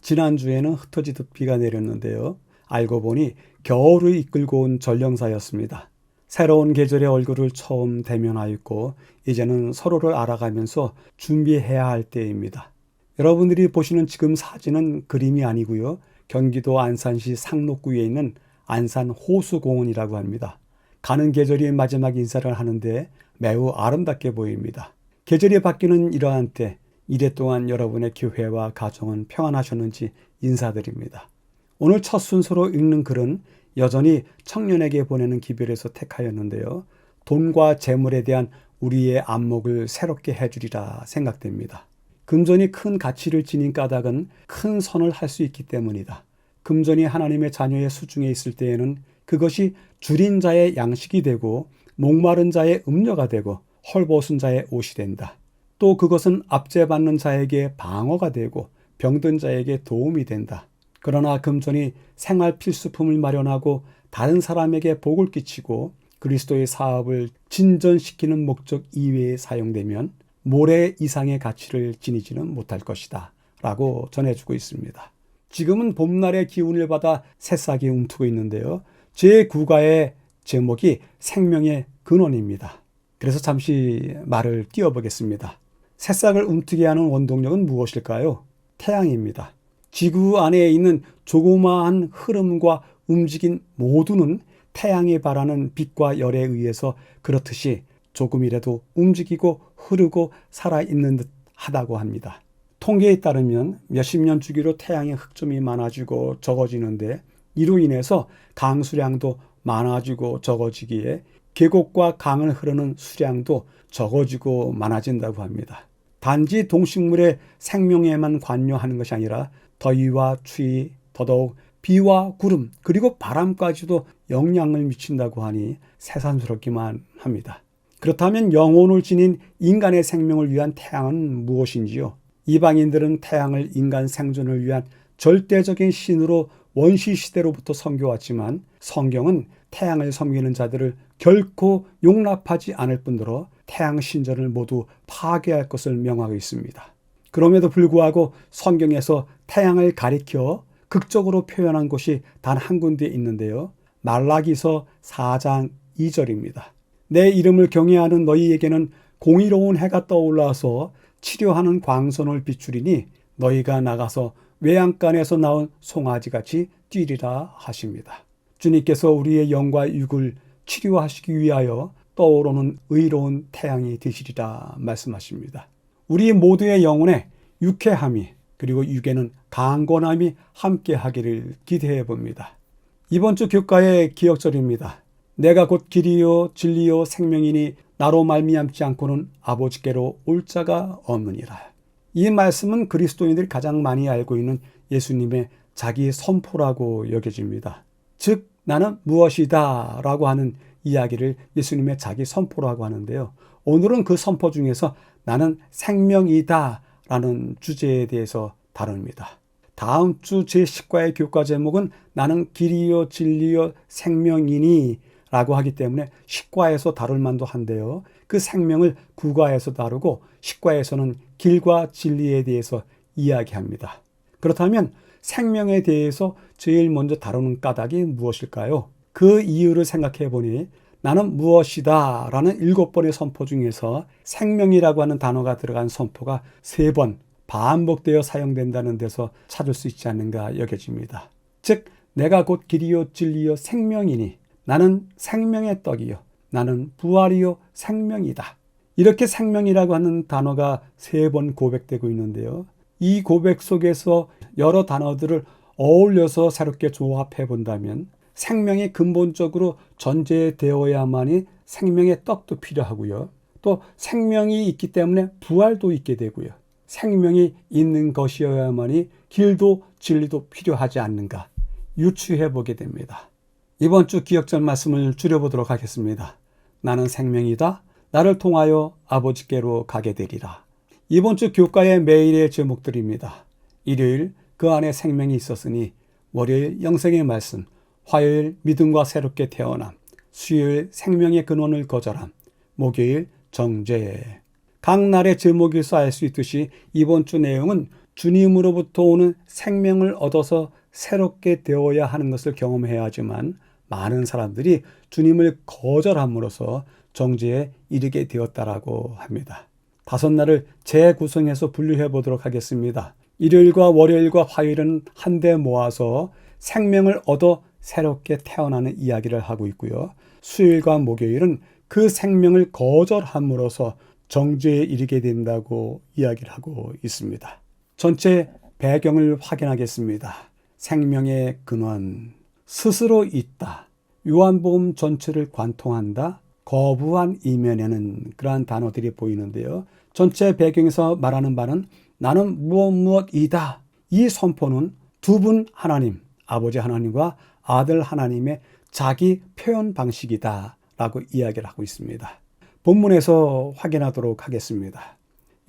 지난주에는 흩어지듯 비가 내렸는데요. 알고 보니 겨울을 이끌고 온 전령사였습니다. 새로운 계절의 얼굴을 처음 대면하였고 이제는 서로를 알아가면서 준비해야 할 때입니다. 여러분들이 보시는 지금 사진은 그림이 아니고요. 경기도 안산시 상록구에 있는 안산 호수공원이라고 합니다. 가는 계절이 마지막 인사를 하는데 매우 아름답게 보입니다. 계절이 바뀌는 이러한 때 이래 동안 여러분의 교회와 가정은 평안하셨는지 인사드립니다. 오늘 첫 순서로 읽는 글은 여전히 청년에게 보내는 기별에서 택하였는데요. 돈과 재물에 대한 우리의 안목을 새롭게 해주리라 생각됩니다. 금전이 큰 가치를 지닌 까닭은 큰 선을 할 수 있기 때문이다. 금전이 하나님의 자녀의 수중에 있을 때에는 그것이 줄인 자의 양식이 되고 목마른 자의 음료가 되고 헐벗은 자의 옷이 된다. 또 그것은 압제받는 자에게 방어가 되고 병든 자에게 도움이 된다. 그러나 금전이 생활 필수품을 마련하고 다른 사람에게 복을 끼치고 그리스도의 사업을 진전시키는 목적 이외에 사용되면 모래 이상의 가치를 지니지는 못할 것이다 라고 전해주고 있습니다. 지금은 봄날의 기운을 받아 새싹이 움트고 있는데요. 제 국가의 제목이 생명의 근원입니다. 그래서 잠시 말을 띄워보겠습니다. 새싹을 움트게 하는 원동력은 무엇일까요? 태양입니다. 지구 안에 있는 조그마한 흐름과 움직임 모두는 태양이 발하는 빛과 열에 의해서 그렇듯이 조금이라도 움직이고 흐르고 살아있는 듯 하다고 합니다. 통계에 따르면 몇십 년 주기로 태양의 흑점이 많아지고 적어지는데 이로 인해서 강수량도 많아지고 적어지기에 계곡과 강을 흐르는 수량도 적어지고 많아진다고 합니다. 단지 동식물의 생명에만 관여하는 것이 아니라 더위와 추위, 더더욱 비와 구름, 그리고 바람까지도 영향을 미친다고 하니 새삼스럽기만 합니다. 그렇다면 영혼을 지닌 인간의 생명을 위한 태양은 무엇인지요? 이방인들은 태양을 인간 생존을 위한 절대적인 신으로 원시 시대로부터 섬겨왔지만 성경은 태양을 섬기는 자들을 결코 용납하지 않을 뿐더러 태양 신전을 모두 파괴할 것을 명하고 있습니다. 그럼에도 불구하고 성경에서 태양을 가리켜 극적으로 표현한 곳이 단 한 군데 있는데요. 말라기서 4장 2절입니다. 내 이름을 경외하는 너희에게는 공의로운 해가 떠올라서 치료하는 광선을 비추리니 너희가 나가서 외양간에서 나온 송아지같이 뛰리라 하십니다. 주님께서 우리의 영과 육을 치료하시기 위하여 떠오르는 의로운 태양이 되시리라 말씀하십니다. 우리 모두의 영혼에 유쾌함이 그리고 육에는 강건함이 함께하기를 기대해 봅니다. 이번 주 교과의 기억절입니다. 내가 곧 길이요 진리요 생명이니 나로 말미암지 않고는 아버지께로 올 자가 없느니라. 이 말씀은 그리스도인들이 가장 많이 알고 있는 예수님의 자기 선포라고 여겨집니다. 즉 나는 무엇이다 라고 하는 이야기를 예수님의 자기 선포라고 하는데요. 오늘은 그 선포 중에서 나는 생명이다 라는 주제에 대해서 다룹니다. 다음 주 제10과의 교과 제목은 나는 길이요 진리요 생명이니 라고 하기 때문에 10과에서 다룰 만도 한데요. 그 생명을 9과에서 다루고 10과에서는 길과 진리에 대해서 이야기합니다. 그렇다면 생명에 대해서 제일 먼저 다루는 까닭이 무엇일까요? 그 이유를 생각해 보니 나는 무엇이다 라는 7번의 선포 중에서 생명이라고 하는 단어가 들어간 선포가 3번 반복되어 사용된다는 데서 찾을 수 있지 않는가 여겨집니다. 즉 내가 곧 길이요 진리요 생명이니 나는 생명의 떡이요 나는 부활이요 생명이다. 이렇게 생명이라고 하는 단어가 3번 고백되고 있는데요. 이 고백 속에서 여러 단어들을 어울려서 새롭게 조합해 본다면 생명이 근본적으로 전제되어야만이 생명의 떡도 필요하고요. 또 생명이 있기 때문에 부활도 있게 되고요. 생명이 있는 것이어야만이 길도 진리도 필요하지 않는가 유추해 보게 됩니다. 이번 주 기억절 말씀을 줄여보도록 하겠습니다. 나는 생명이다. 나를 통하여 아버지께로 가게 되리라. 이번 주 교과의 매일의 제목들입니다. 일요일 그 안에 생명이 있었으니, 월요일 영생의 말씀, 화요일 믿음과 새롭게 태어남, 수요일 생명의 근원을 거절함, 목요일 정죄. 각 날의 제목에서 알 수 있듯이 이번 주 내용은 주님으로부터 오는 생명을 얻어서 새롭게 되어야 하는 것을 경험해야 하지만 많은 사람들이 주님을 거절함으로써 정죄에 이르게 되었다라고 합니다. 5날을 재구성해서 분류해 보도록 하겠습니다. 일요일과 월요일과 화요일은 한데 모아서 생명을 얻어 새롭게 태어나는 이야기를 하고 있고요. 수요일과 목요일은 그 생명을 거절함으로써 정죄에 이르게 된다고 이야기를 하고 있습니다. 전체 배경을 확인하겠습니다. 생명의 근원, 스스로 있다, 요한복음 전체를 관통한다, 거부한 이면에는 그러한 단어들이 보이는데요. 전체 배경에서 말하는 바는 나는 무엇이다. 이 선포는 두 분 하나님, 아버지 하나님과 아들 하나님의 자기 표현 방식이다 라고 이야기를 하고 있습니다. 본문에서 확인하도록 하겠습니다.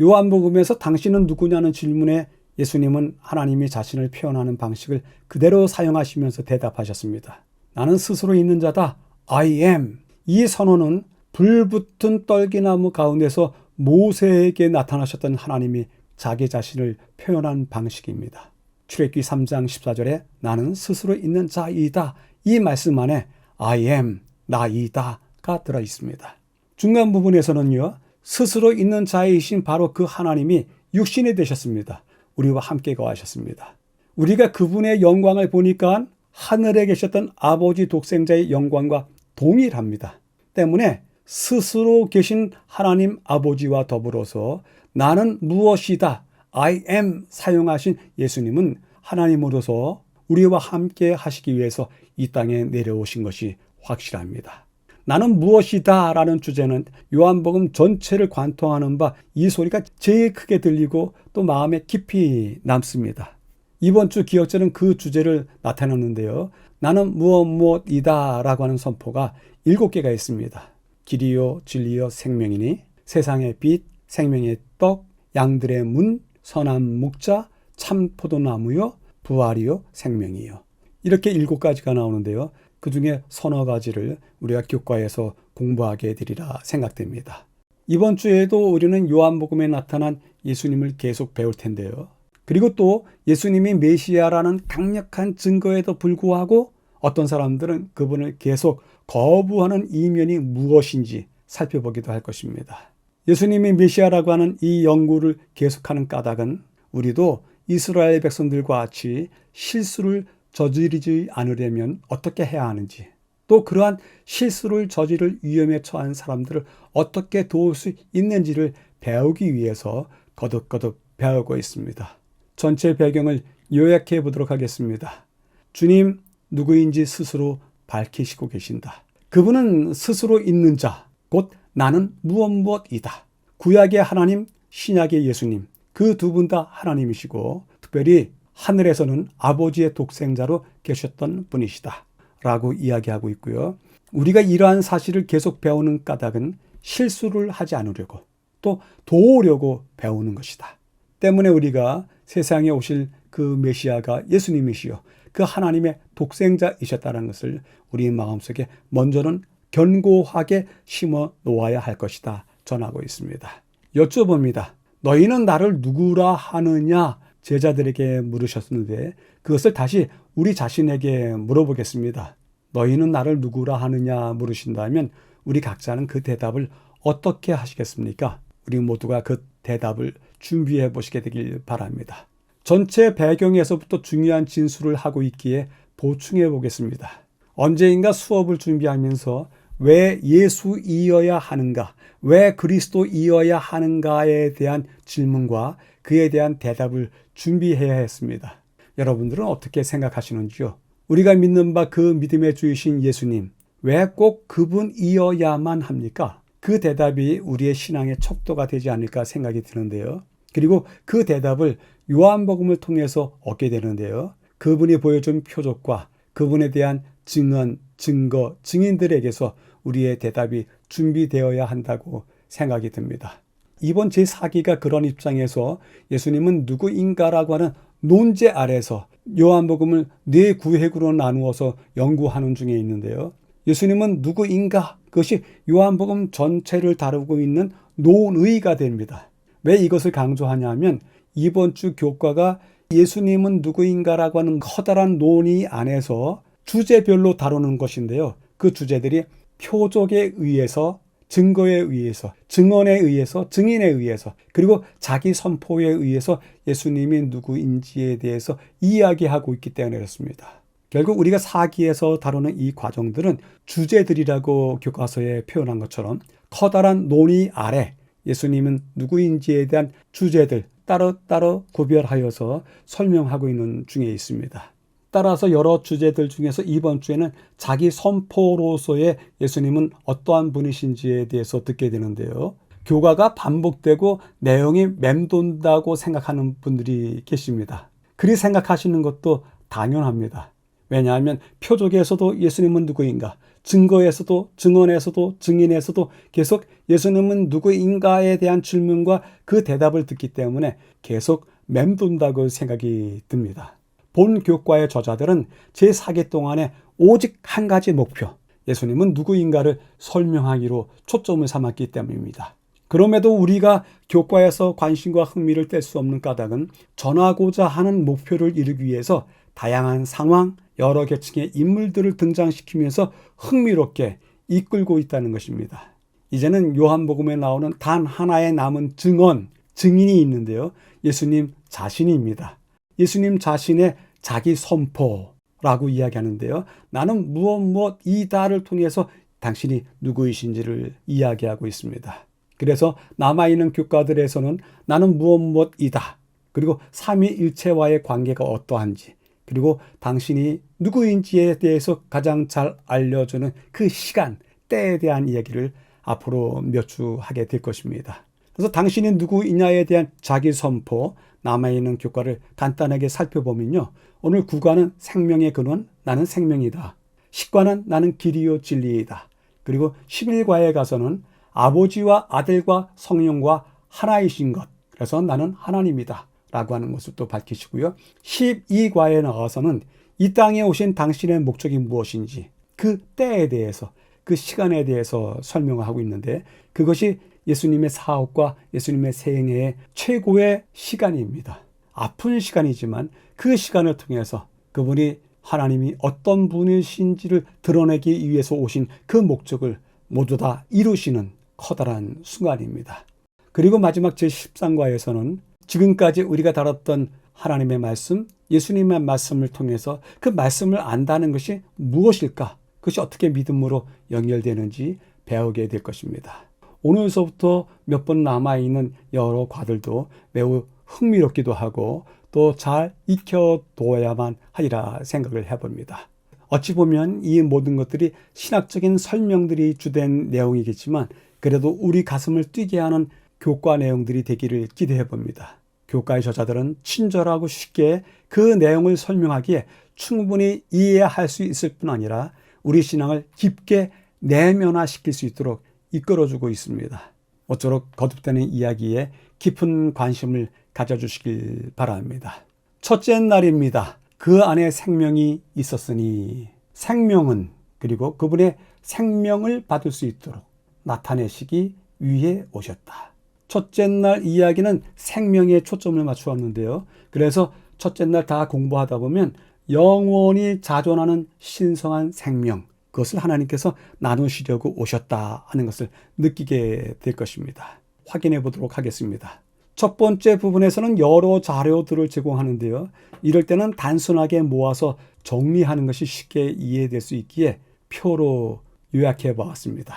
요한복음에서 당신은 누구냐는 질문에 예수님은 하나님이 자신을 표현하는 방식을 그대로 사용하시면서 대답하셨습니다. 나는 스스로 있는 자다. I am. 이 선언은 불붙은 떨기나무 가운데서 모세에게 나타나셨던 하나님이 자기 자신을 표현한 방식입니다. 출애굽기 3장 14절에 나는 스스로 있는 자이다. 이 말씀 안에 I am, 나이다가 들어 있습니다. 중간 부분에서는요. 스스로 있는 자이신 바로 그 하나님이 육신이 되셨습니다. 우리와 함께 거하셨습니다. 우리가 그분의 영광을 보니까 하늘에 계셨던 아버지 독생자의 영광과 동일합니다. 때문에 스스로 계신 하나님 아버지와 더불어서 나는 무엇이다, I am 사용하신 예수님은 하나님으로서 우리와 함께 하시기 위해서 이 땅에 내려오신 것이 확실합니다. 나는 무엇이다 라는 주제는 요한복음 전체를 관통하는 바 이 소리가 제일 크게 들리고 또 마음에 깊이 남습니다. 이번 주 기억절은 그 주제를 나타냈는데요. 나는 무엇이다 라고 하는 선포가 7개가 있습니다. 길이요 진리요 생명이니 세상의 빛, 생명의 떡, 양들의 문, 선한 목자, 참 포도나무요 부활이요 생명이요. 이렇게 7가지가 나오는데요. 그 중에 서너 가지를 우리가 교과에서 공부하게 되리라 생각됩니다. 이번 주에도 우리는 요한복음에 나타난 예수님을 계속 배울 텐데요. 그리고 또 예수님이 메시아라는 강력한 증거에도 불구하고 어떤 사람들은 그분을 계속 거부하는 이면이 무엇인지 살펴보기도 할 것입니다. 예수님이 메시아라고 하는 이 연구를 계속하는 까닭은 우리도 이스라엘 백성들과 같이 실수를 저지르지 않으려면 어떻게 해야 하는지, 또 그러한 실수를 저지를 위험에 처한 사람들을 어떻게 도울 수 있는지를 배우기 위해서 거듭거듭 배우고 있습니다. 전체 배경을 요약해 보도록 하겠습니다. 주님 누구인지 스스로 밝히시고 계신다. 그분은 스스로 있는 자, 곧 나는 무엇이다. 구약의 하나님, 신약의 예수님, 그 두 분 다 하나님이시고 특별히 하늘에서는 아버지의 독생자로 계셨던 분이시다 라고 이야기하고 있고요. 우리가 이러한 사실을 계속 배우는 까닭은 실수를 하지 않으려고 또 도우려고 배우는 것이다. 때문에 우리가 세상에 오실 그 메시아가 예수님이시요 그 하나님의 독생자이셨다는 것을 우리 마음속에 먼저는 견고하게 심어 놓아야 할 것이다 전하고 있습니다. 여쭤봅니다. 너희는 나를 누구라 하느냐? 제자들에게 물으셨는데 그것을 다시 우리 자신에게 물어보겠습니다. 너희는 나를 누구라 하느냐 물으신다면 우리 각자는 그 대답을 어떻게 하시겠습니까? 우리 모두가 그 대답을 준비해 보시게 되길 바랍니다. 전체 배경에서부터 중요한 진술을 하고 있기에 보충해 보겠습니다. 언제인가 수업을 준비하면서 왜 예수이어야 하는가, 왜 그리스도이어야 하는가에 대한 질문과 그에 대한 대답을 준비해야 했습니다. 여러분들은 어떻게 생각하시는지요? 우리가 믿는 바 그 믿음의 주이신 예수님, 왜 꼭 그분이어야만 합니까? 그 대답이 우리의 신앙의 척도가 되지 않을까 생각이 드는데요. 그리고 그 대답을 요한복음을 통해서 얻게 되는데요. 그분이 보여준 표적과 그분에 대한 증언, 증거, 증인들에게서 우리의 대답이 준비되어야 한다고 생각이 듭니다. 이번 제4기가 그런 입장에서 예수님은 누구인가라고 하는 논제 아래서 요한복음을 4구획으로 나누어서 연구하는 중에 있는데요. 예수님은 누구인가? 그것이 요한복음 전체를 다루고 있는 논의가 됩니다. 왜 이것을 강조하냐면 이번 주 교과가 예수님은 누구인가라고 하는 커다란 논의 안에서 주제별로 다루는 것인데요. 그 주제들이 표적에 의해서, 증거에 의해서, 증언에 의해서, 증인에 의해서, 그리고 자기 선포에 의해서 예수님이 누구인지에 대해서 이야기하고 있기 때문에 그렇습니다. 결국 우리가 사기에서 다루는 이 과정들은 주제들이라고 교과서에 표현한 것처럼 커다란 논의 아래 예수님은 누구인지에 대한 주제들 따로따로 구별하여서 설명하고 있는 중에 있습니다. 따라서 여러 주제들 중에서 이번 주에는 자기 선포로서의 예수님은 어떠한 분이신지에 대해서 듣게 되는데요. 교과가 반복되고 내용이 맴돈다고 생각하는 분들이 계십니다. 그리 생각하시는 것도 당연합니다. 왜냐하면 표적에서도 예수님은 누구인가, 증거에서도, 증언에서도, 증인에서도 계속 예수님은 누구인가에 대한 질문과 그 대답을 듣기 때문에 계속 맴돈다고 생각이 듭니다. 본 교과의 저자들은 제4기 동안에 오직 한 가지 목표, 예수님은 누구인가를 설명하기로 초점을 삼았기 때문입니다. 그럼에도 우리가 교과에서 관심과 흥미를 뗄 수 없는 까닭은 전하고자 하는 목표를 이루기 위해서 다양한 상황, 여러 계층의 인물들을 등장시키면서 흥미롭게 이끌고 있다는 것입니다. 이제는 요한복음에 나오는 단 하나의 남은 증언, 증인이 있는데요. 예수님 자신입니다. 예수님 자신의 자기 선포라고 이야기하는데요. 나는 무엇이다를 통해서 당신이 누구이신지를 이야기하고 있습니다. 그래서 남아있는 교과들에서는 나는 무엇이다. 그리고 삼위일체와의 관계가 어떠한지, 그리고 당신이 누구인지에 대해서 가장 잘 알려주는 그 시간, 때에 대한 이야기를 앞으로 몇 주 하게 될 것입니다. 그래서 당신이 누구이냐에 대한 자기 선포, 남아있는 교과를 간단하게 살펴보면요. 오늘 9과는 생명의 근원, 나는 생명이다. 10과는 나는 길이요 진리이다. 그리고 11과에 가서는 아버지와 아들과 성령과 하나이신 것, 그래서 나는 하나님이다 라고 하는 것을 또 밝히시고요. 12과에 나가서는 이 땅에 오신 당신의 목적이 무엇인지, 그 때에 대해서, 그 시간에 대해서 설명을 하고 있는데, 그것이 예수님의 사업과 예수님의 생애의 최고의 시간입니다. 아픈 시간이지만 그 시간을 통해서 그분이 하나님이 어떤 분이신지를 드러내기 위해서 오신 그 목적을 모두 다 이루시는 커다란 순간입니다. 그리고 마지막 제13과에서는 지금까지 우리가 다뤘던 하나님의 말씀, 예수님의 말씀을 통해서 그 말씀을 안다는 것이 무엇일까? 그것이 어떻게 믿음으로 연결되는지 배우게 될 것입니다. 오늘서부터 몇 번 남아있는 여러 과들도 매우 흥미롭기도 하고 또 잘 익혀둬야만 하리라 생각을 해봅니다. 어찌 보면 이 모든 것들이 신학적인 설명들이 주된 내용이겠지만 그래도 우리 가슴을 뛰게 하는 교과 내용들이 되기를 기대해 봅니다. 교과의 저자들은 친절하고 쉽게 그 내용을 설명하기에 충분히 이해할 수 있을 뿐 아니라 우리 신앙을 깊게 내면화시킬 수 있도록 이끌어주고 있습니다. 모쪼록 거듭되는 이야기에 깊은 관심을 가져주시길 바랍니다. 첫째 날입니다. 그 안에 생명이 있었으니 생명은 그리고 그분의 생명을 받을 수 있도록 나타내시기 위해 오셨다. 첫째 날 이야기는 생명에 초점을 맞추었는데요. 그래서 첫째 날 다 공부하다 보면 영원히 자존하는 신성한 생명, 그것을 하나님께서 나누시려고 오셨다 하는 것을 느끼게 될 것입니다. 확인해 보도록 하겠습니다. 첫 번째 부분에서는 여러 자료들을 제공하는데요. 이럴 때는 단순하게 모아서 정리하는 것이 쉽게 이해될 수 있기에 표로 요약해 보았습니다.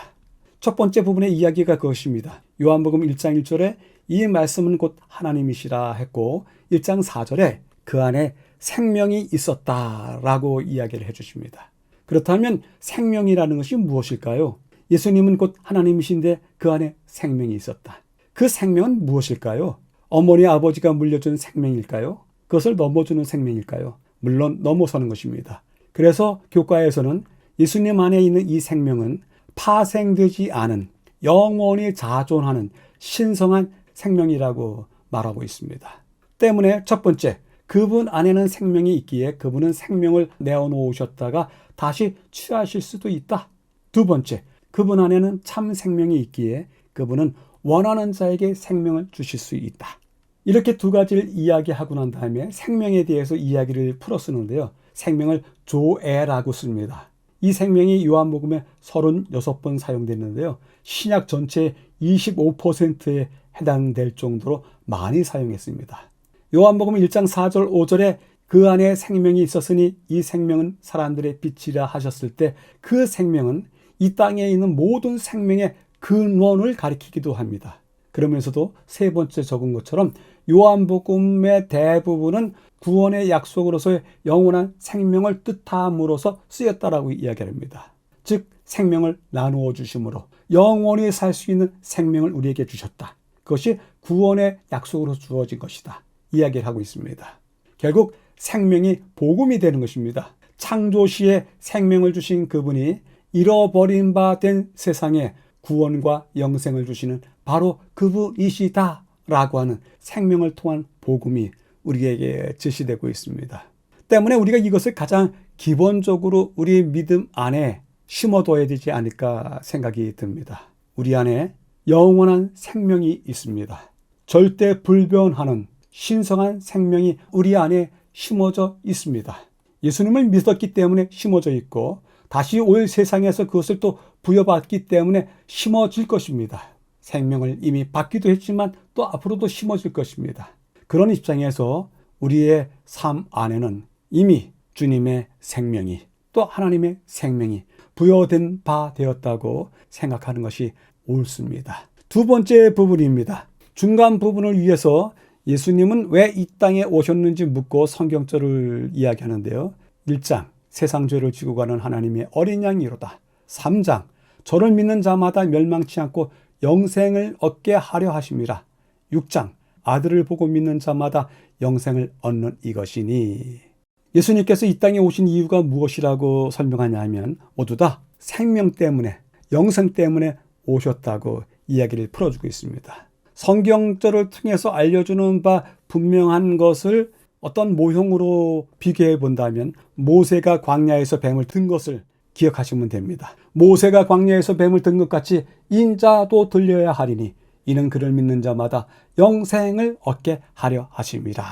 첫 번째 부분의 이야기가 그것입니다. 요한복음 1장 1절에 이 말씀은 곧 하나님이시라 했고 1장 4절에 그 안에 생명이 있었다라고 이야기를 해주십니다. 그렇다면 생명이라는 것이 무엇일까요? 예수님은 곧 하나님이신데 그 안에 생명이 있었다. 그 생명은 무엇일까요? 어머니 아버지가 물려준 생명일까요? 그것을 넘어주는 생명일까요? 물론 넘어서는 것입니다. 그래서 교과에서는 예수님 안에 있는 이 생명은 파생되지 않은 영원히 자존하는 신성한 생명이라고 말하고 있습니다. 때문에 첫 번째, 그분 안에는 생명이 있기에 그분은 생명을 내어놓으셨다가 다시 취하실 수도 있다. 두 번째, 그분 안에는 참 생명이 있기에 그분은 원하는 자에게 생명을 주실 수 있다. 이렇게 두 가지를 이야기하고 난 다음에 생명에 대해서 이야기를 풀어 쓰는데요. 생명을 조에라고 씁니다. 이 생명이 요한복음에 36번 사용됐는데요. 신약 전체의 25%에 해당될 정도로 많이 사용했습니다. 요한복음 1장 4절 5절에 그 안에 생명이 있었으니 이 생명은 사람들의 빛이라 하셨을 때 그 생명은 이 땅에 있는 모든 생명의 근원을 가리키기도 합니다. 그러면서도 세 번째 적은 것처럼 요한복음의 대부분은 구원의 약속으로서의 영원한 생명을 뜻함으로써 쓰였다라고 이야기합니다. 즉 생명을 나누어 주심으로 영원히 살 수 있는 생명을 우리에게 주셨다. 그것이 구원의 약속으로 주어진 것이다. 이야기를 하고 있습니다. 결국 생명이 복음이 되는 것입니다. 창조 시에 생명을 주신 그분이 잃어버린 바 된 세상에 구원과 영생을 주시는 바로 그분이시다라고 하는 생명을 통한 복음이 우리에게 제시되고 있습니다. 때문에 우리가 이것을 가장 기본적으로 우리 믿음 안에 심어둬야 되지 않을까 생각이 듭니다. 우리 안에 영원한 생명이 있습니다. 절대 불변하는 신성한 생명이 우리 안에 심어져 있습니다. 예수님을 믿었기 때문에 심어져 있고 다시 올 세상에서 그것을 또 부여받기 때문에 심어질 것입니다. 생명을 이미 받기도 했지만 또 앞으로도 심어질 것입니다. 그런 입장에서 우리의 삶 안에는 이미 주님의 생명이 또 하나님의 생명이 부여된 바 되었다고 생각하는 것이 옳습니다. 두 번째 부분입니다. 중간 부분을 위해서 예수님은 왜 이 땅에 오셨는지 묻고 성경절을 이야기하는데요. 1장 세상 죄를 지고 가는 하나님의 어린 양이로다. 3장 저를 믿는 자마다 멸망치 않고 영생을 얻게 하려 하심이라. 6장 아들을 보고 믿는 자마다 영생을 얻는 이것이니. 예수님께서 이 땅에 오신 이유가 무엇이라고 설명하냐면 모두 다 생명 때문에 영생 때문에 오셨다고 이야기를 풀어주고 있습니다. 성경절을 통해서 알려주는 바 분명한 것을 어떤 모형으로 비교해 본다면 모세가 광야에서 뱀을 든 것을 기억하시면 됩니다. 모세가 광야에서 뱀을 든 것 같이 인자도 들려야 하리니 이는 그를 믿는 자마다 영생을 얻게 하려 하심이라.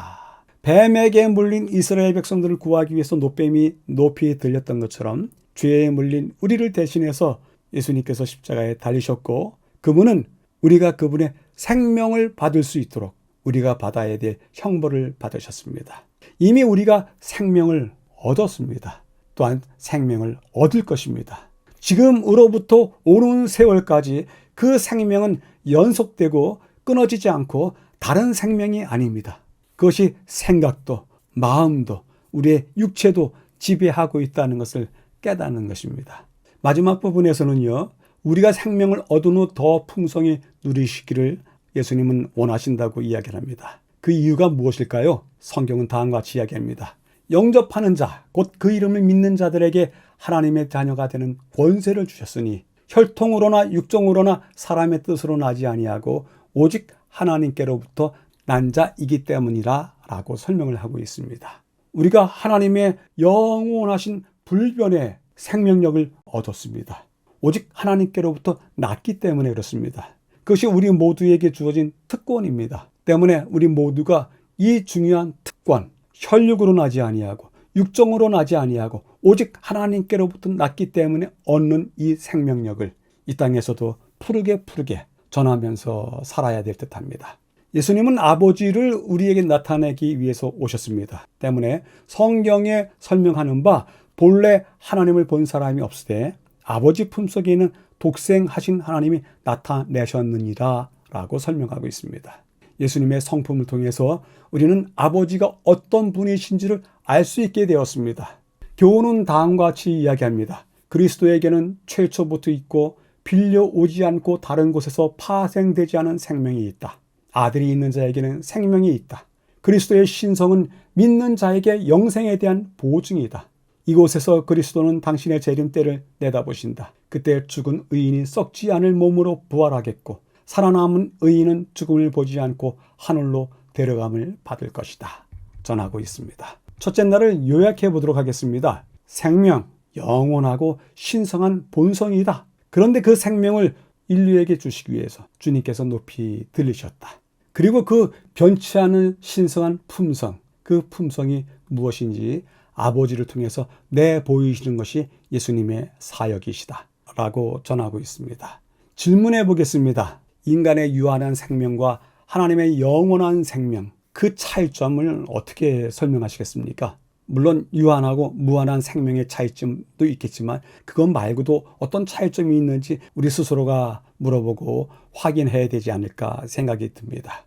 뱀에게 물린 이스라엘 백성들을 구하기 위해서 노뱀이 높이 들렸던 것처럼 죄에 물린 우리를 대신해서 예수님께서 십자가에 달리셨고 그분은 우리가 그분의 생명을 받을 수 있도록 우리가 받아야 될 형벌을 받으셨습니다. 이미 우리가 생명을 얻었습니다. 또한 생명을 얻을 것입니다. 지금으로부터 오는 세월까지 그 생명은 연속되고 끊어지지 않고 다른 생명이 아닙니다. 그것이 생각도 마음도 우리의 육체도 지배하고 있다는 것을 깨닫는 것입니다. 마지막 부분에서는요. 우리가 생명을 얻은 후 더 풍성히 누리시기를 예수님은 원하신다고 이야기를 합니다. 그 이유가 무엇일까요? 성경은 다음과 같이 이야기합니다. 영접하는 자, 곧 그 이름을 믿는 자들에게 하나님의 자녀가 되는 권세를 주셨으니 혈통으로나 육정으로나 사람의 뜻으로 나지 아니하고 오직 하나님께로부터 난 자이기 때문이라 라고 설명을 하고 있습니다. 우리가 하나님의 영원하신 불변의 생명력을 얻었습니다. 오직 하나님께로부터 났기 때문에 그렇습니다. 그것이 우리 모두에게 주어진 특권입니다. 때문에 우리 모두가 이 중요한 특권, 혈육으로 나지 아니하고 육정으로 나지 아니하고 오직 하나님께로부터 났기 때문에 얻는 이 생명력을 이 땅에서도 푸르게 전하면서 살아야 될 듯합니다. 예수님은 아버지를 우리에게 나타내기 위해서 오셨습니다. 때문에 성경에 설명하는 바 본래 하나님을 본 사람이 없으되 아버지 품속에 있는 독생하신 하나님이 나타내셨느니라 라고 설명하고 있습니다. 예수님의 성품을 통해서 우리는 아버지가 어떤 분이신지를 알 수 있게 되었습니다. 교훈은 다음과 같이 이야기합니다. 그리스도에게는 최초부터 있고 빌려오지 않고 다른 곳에서 파생되지 않은 생명이 있다. 아들이 있는 자에게는 생명이 있다. 그리스도의 신성은 믿는 자에게 영생에 대한 보증이다. 이곳에서 그리스도는 당신의 재림 때를 내다보신다. 그때 죽은 의인이 썩지 않을 몸으로 부활하겠고 살아남은 의인은 죽음을 보지 않고 하늘로 데려감을 받을 것이다. 전하고 있습니다. 첫째 날을 요약해 보도록 하겠습니다. 생명, 영원하고 신성한 본성이다. 그런데 그 생명을 인류에게 주시기 위해서 주님께서 높이 들리셨다. 그리고 그 변치 않은 신성한 품성, 그 품성이 무엇인지 아버지를 통해서 내보이시는 것이 예수님의 사역이시다 라고 전하고 있습니다. 질문해 보겠습니다. 인간의 유한한 생명과 하나님의 영원한 생명, 그 차이점을 어떻게 설명하시겠습니까? 물론 유한하고 무한한 생명의 차이점도 있겠지만 그것 말고도 어떤 차이점이 있는지 우리 스스로가 물어보고 확인해야 되지 않을까 생각이 듭니다.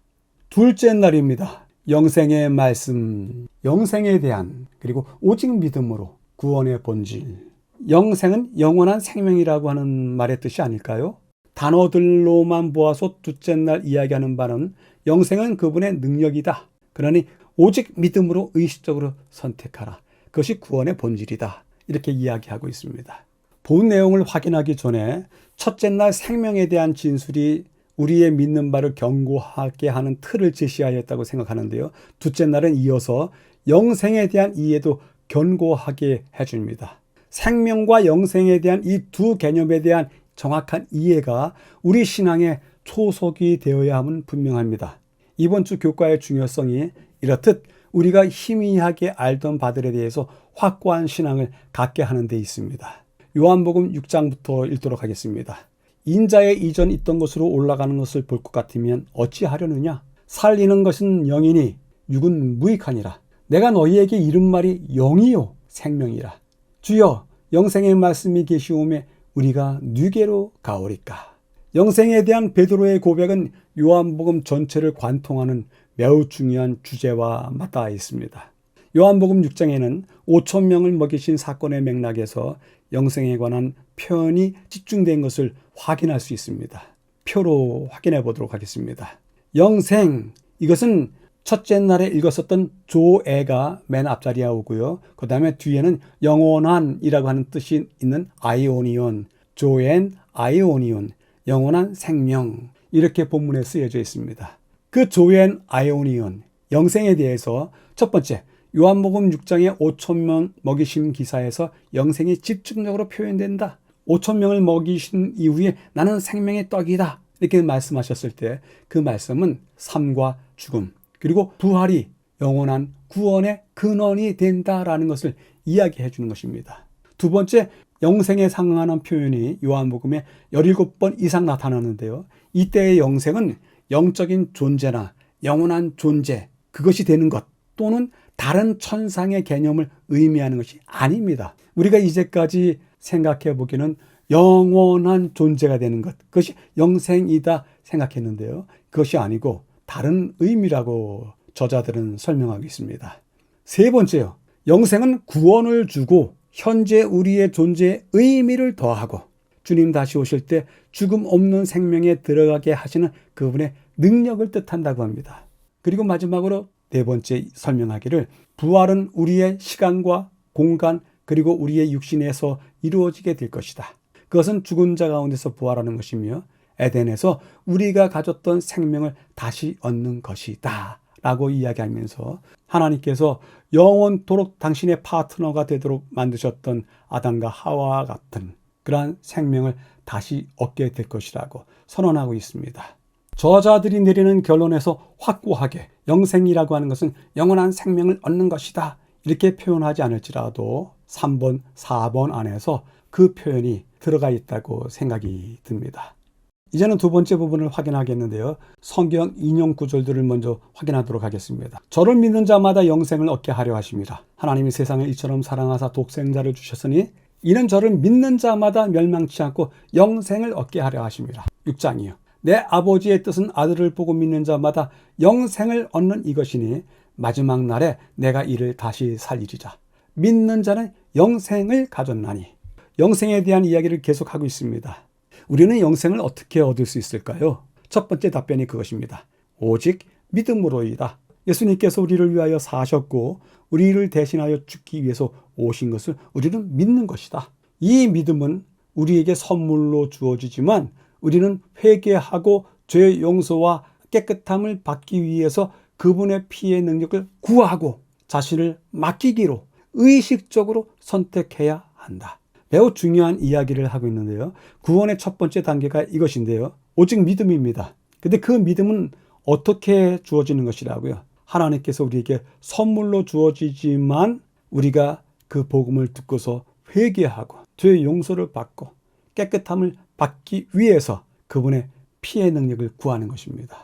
둘째 날입니다. 영생의 말씀, 영생에 대한 그리고 오직 믿음으로 구원의 본질. 영생은 영원한 생명이라고 하는 말의 뜻이 아닐까요? 단어들로만 보아서 둘째 날 이야기하는 바는 영생은 그분의 능력이다. 그러니 오직 믿음으로 의식적으로 선택하라. 그것이 구원의 본질이다. 이렇게 이야기하고 있습니다. 본 내용을 확인하기 전에 첫째 날 생명에 대한 진술이 우리의 믿는 바를 견고하게 하는 틀을 제시하였다고 생각하는데요. 둘째 날은 이어서 영생에 대한 이해도 견고하게 해줍니다. 생명과 영생에 대한 이 두 개념에 대한 정확한 이해가 우리 신앙의 초석이 되어야 함은 분명합니다. 이번 주 교과의 중요성이 이렇듯 우리가 희미하게 알던 바들에 대해서 확고한 신앙을 갖게 하는 데 있습니다. 요한복음 6장부터 읽도록 하겠습니다. 인자의 이전 있던 것으로 올라가는 것을 볼 것 같으면 어찌하려느냐? 살리는 것은 영이니 육은 무익하니라. 내가 너희에게 이른 말이 영이요 생명이라. 주여 영생의 말씀이 계시오매 우리가 누게로 가오리까? 영생에 대한 베드로의 고백은 요한복음 전체를 관통하는 매우 중요한 주제와 맞닿아 있습니다. 요한복음 6장에는 5천 명을 먹이신 사건의 맥락에서 영생에 관한 표현이 집중된 것을 확인할 수 있습니다. 표로 확인해 보도록 하겠습니다. 영생, 이것은 첫째 날에 읽었었던 조에가 맨 앞자리에 오고요. 그 다음에 뒤에는 영원한이라고 하는 뜻이 있는 아이오니온, 조엔 아이오니온, 영원한 생명, 이렇게 본문에 쓰여져 있습니다. 그 조엔 아이오니온, 영생에 대해서 첫 번째, 요한복음 6장의 5천 명 먹이신 기사에서 영생이 집중적으로 표현된다. 5천 명을 먹이신 이후에 나는 생명의 떡이다. 이렇게 말씀하셨을 때 그 말씀은 삶과 죽음, 그리고 부활이 영원한 구원의 근원이 된다라는 것을 이야기해 주는 것입니다. 두 번째, 영생에 상응하는 표현이 요한복음에 17번 이상 나타나는데요. 이때의 영생은 영적인 존재나 영원한 존재, 그것이 되는 것 또는 다른 천상의 개념을 의미하는 것이 아닙니다. 우리가 이제까지 생각해 보기는 영원한 존재가 되는 것, 그것이 영생이다 생각했는데요. 그것이 아니고 다른 의미라고 저자들은 설명하고 있습니다. 세 번째요. 영생은 구원을 주고 현재 우리의 존재에 의미를 더하고 주님 다시 오실 때 죽음 없는 생명에 들어가게 하시는 그분의 능력을 뜻한다고 합니다. 그리고 마지막으로 네 번째 설명하기를 부활은 우리의 시간과 공간 그리고 우리의 육신에서 이루어지게 될 것이다. 그것은 죽은 자 가운데서 부활하는 것이며 에덴에서 우리가 가졌던 생명을 다시 얻는 것이다 라고 이야기하면서 하나님께서 영원토록 당신의 파트너가 되도록 만드셨던 아담과 하와와 같은 그러한 생명을 다시 얻게 될 것이라고 선언하고 있습니다. 저자들이 내리는 결론에서 확고하게 영생이라고 하는 것은 영원한 생명을 얻는 것이다 이렇게 표현하지 않을지라도 3번, 4번 안에서 그 표현이 들어가 있다고 생각이 듭니다. 이제는 두 번째 부분을 확인하겠는데요. 성경 인용 구절들을 먼저 확인하도록 하겠습니다. 저를 믿는 자마다 영생을 얻게 하려 하심이라. 하나님이 세상을 이처럼 사랑하사 독생자를 주셨으니 이는 저를 믿는 자마다 멸망치 않고 영생을 얻게 하려 하심이라. 6장이요. 내 아버지의 뜻은 아들을 보고 믿는 자마다 영생을 얻는 이것이니 마지막 날에 내가 이를 다시 살리리라. 믿는 자는 영생을 가졌나니. 영생에 대한 이야기를 계속하고 있습니다. 우리는 영생을 어떻게 얻을 수 있을까요? 첫 번째 답변이 그것입니다. 오직 믿음으로이다. 예수님께서 우리를 위하여 사셨고 우리를 대신하여 죽기 위해서 오신 것을 우리는 믿는 것이다. 이 믿음은 우리에게 선물로 주어지지만 우리는 회개하고 죄 용서와 깨끗함을 받기 위해서 그분의 피의 능력을 구하고 자신을 맡기기로 의식적으로 선택해야 한다. 매우 중요한 이야기를 하고 있는데요. 구원의 첫 번째 단계가 이것인데요. 오직 믿음입니다. 근데 그 믿음은 어떻게 주어지는 것이라고요? 하나님께서 우리에게 선물로 주어지지만 우리가 그 복음을 듣고서 회개하고 죄의 용서를 받고 깨끗함을 받기 위해서 그분의 피의 능력을 구하는 것입니다.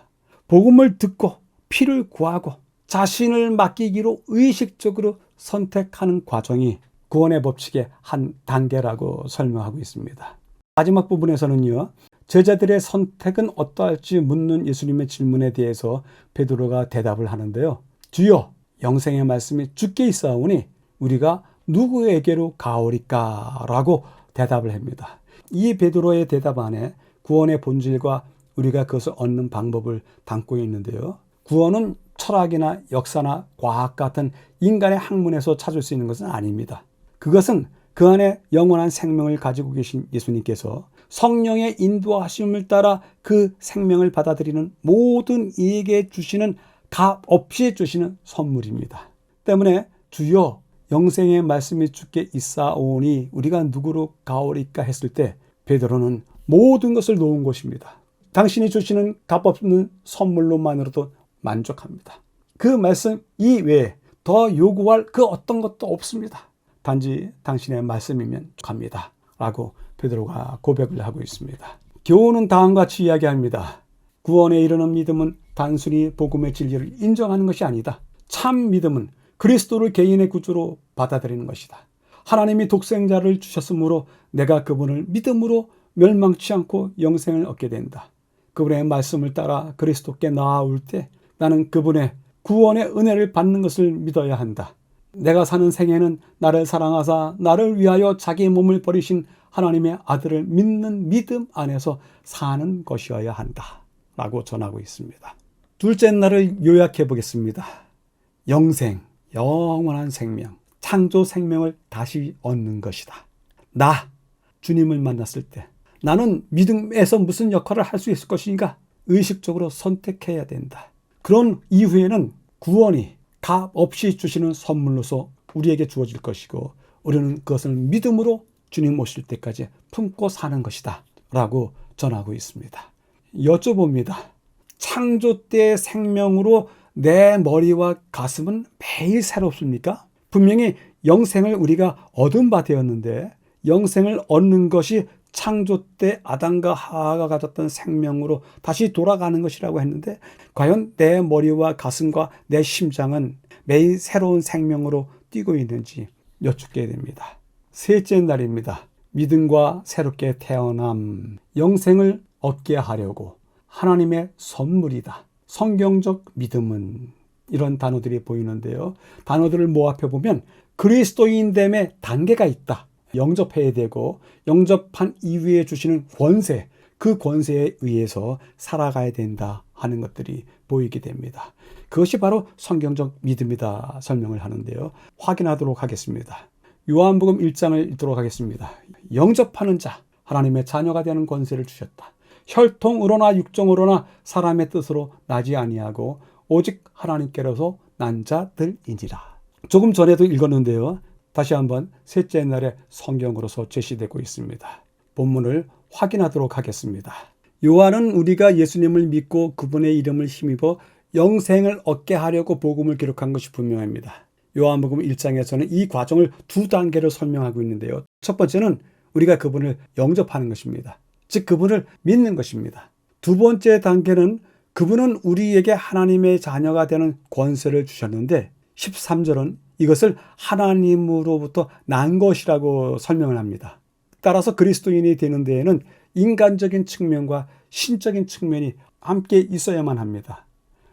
복음을 듣고 피를 구하고 자신을 맡기기로 의식적으로 선택하는 과정이 구원의 법칙의 한 단계라고 설명하고 있습니다. 마지막 부분에서는요, 제자들의 선택은 어떠할지 묻는 예수님의 질문에 대해서 베드로가 대답을 하는데요. 주여, 영생의 말씀이 주께 있사오니 우리가 누구에게로 가오리까? 라고 대답을 합니다. 이 베드로의 대답 안에 구원의 본질과 우리가 그것을 얻는 방법을 담고 있는데요. 구원은 철학이나 역사나 과학 같은 인간의 학문에서 찾을 수 있는 것은 아닙니다. 그것은 그 안에 영원한 생명을 가지고 계신 예수님께서 성령의 인도하심을 따라 그 생명을 받아들이는 모든 이에게 주시는 값 없이 주시는 선물입니다. 때문에 주여 영생의 말씀이 주께 있사오니 우리가 누구로 가오리까 했을 때 베드로는 모든 것을 놓은 것입니다. 당신이 주시는 값없는 선물로만으로도 만족합니다. 그 말씀 이외에 더 요구할 그 어떤 것도 없습니다. 단지 당신의 말씀이면 갑니다. 라고 베드로가 고백을 하고 있습니다. 교훈은 다음과 같이 이야기합니다. 구원에 이르는 믿음은 단순히 복음의 진리를 인정하는 것이 아니다. 참 믿음은 그리스도를 개인의 구주로 받아들이는 것이다. 하나님이 독생자를 주셨으므로 내가 그분을 믿음으로 멸망치 않고 영생을 얻게 된다. 그분의 말씀을 따라 그리스도께 나아올 때 나는 그분의 구원의 은혜를 받는 것을 믿어야 한다. 내가 사는 생애는 나를 사랑하사 나를 위하여 자기 몸을 버리신 하나님의 아들을 믿는 믿음 안에서 사는 것이어야 한다. 라고 전하고 있습니다. 둘째 날을 요약해 보겠습니다. 영생, 영원한 생명, 창조 생명을 다시 얻는 것이다. 나, 주님을 만났을 때 나는 믿음에서 무슨 역할을 할 수 있을 것인가? 의식적으로 선택해야 된다. 그런 이후에는 구원이 값 없이 주시는 선물로서 우리에게 주어질 것이고 우리는 그것을 믿음으로 주님 오실 때까지 품고 사는 것이다. 라고 전하고 있습니다. 여쭤봅니다. 창조 때의 생명으로 내 머리와 가슴은 매일 새롭습니까? 분명히 영생을 우리가 얻은 바 되었는데 영생을 얻는 것이 창조 때 아담과 하와가 가졌던 생명으로 다시 돌아가는 것이라고 했는데 과연 내 머리와 가슴과 내 심장은 매일 새로운 생명으로 뛰고 있는지 여쭙게 됩니다. 셋째 날입니다. 믿음과 새롭게 태어남, 영생을 얻게 하려고 하나님의 선물이다. 성경적 믿음은 이런 단어들이 보이는데요. 단어들을 모아펴 보면 그리스도인됨의 단계가 있다. 영접해야 되고 영접한 이후에 주시는 권세, 그 권세에 의해서 살아가야 된다 하는 것들이 보이게 됩니다. 그것이 바로 성경적 믿음이다 설명을 하는데요. 확인하도록 하겠습니다. 요한복음 1장을 읽도록 하겠습니다. 영접하는 자, 하나님의 자녀가 되는 권세를 주셨다. 혈통으로나 육정으로나 사람의 뜻으로 나지 아니하고 오직 하나님께로서 난 자들이니라. 조금 전에도 읽었는데요. 다시 한번 셋째 날에 성경으로서 제시되고 있습니다. 본문을 확인하도록 하겠습니다. 요한은 우리가 예수님을 믿고 그분의 이름을 힘입어 영생을 얻게 하려고 복음을 기록한 것이 분명합니다. 요한복음 1장에서는 이 과정을 두 단계로 설명하고 있는데요. 첫 번째는 우리가 그분을 영접하는 것입니다. 즉 그분을 믿는 것입니다. 두 번째 단계는 그분은 우리에게 하나님의 자녀가 되는 권세를 주셨는데 13절은 이것을 하나님으로부터 난 것이라고 설명을 합니다. 따라서 그리스도인이 되는 데에는 인간적인 측면과 신적인 측면이 함께 있어야만 합니다.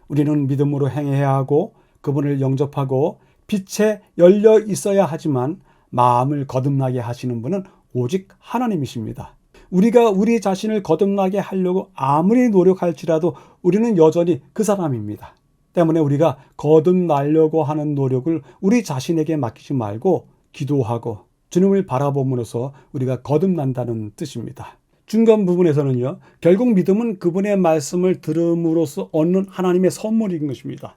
우리는 믿음으로 행해야 하고 그분을 영접하고 빛에 열려 있어야 하지만 마음을 거듭나게 하시는 분은 오직 하나님이십니다. 우리가 우리 자신을 거듭나게 하려고 아무리 노력할지라도 우리는 여전히 그 사람입니다. 때문에 우리가 거듭나려고 하는 노력을 우리 자신에게 맡기지 말고 기도하고 주님을 바라봄으로써 우리가 거듭난다는 뜻입니다. 중간 부분에서는요, 결국 믿음은 그분의 말씀을 들음으로써 얻는 하나님의 선물인 것입니다.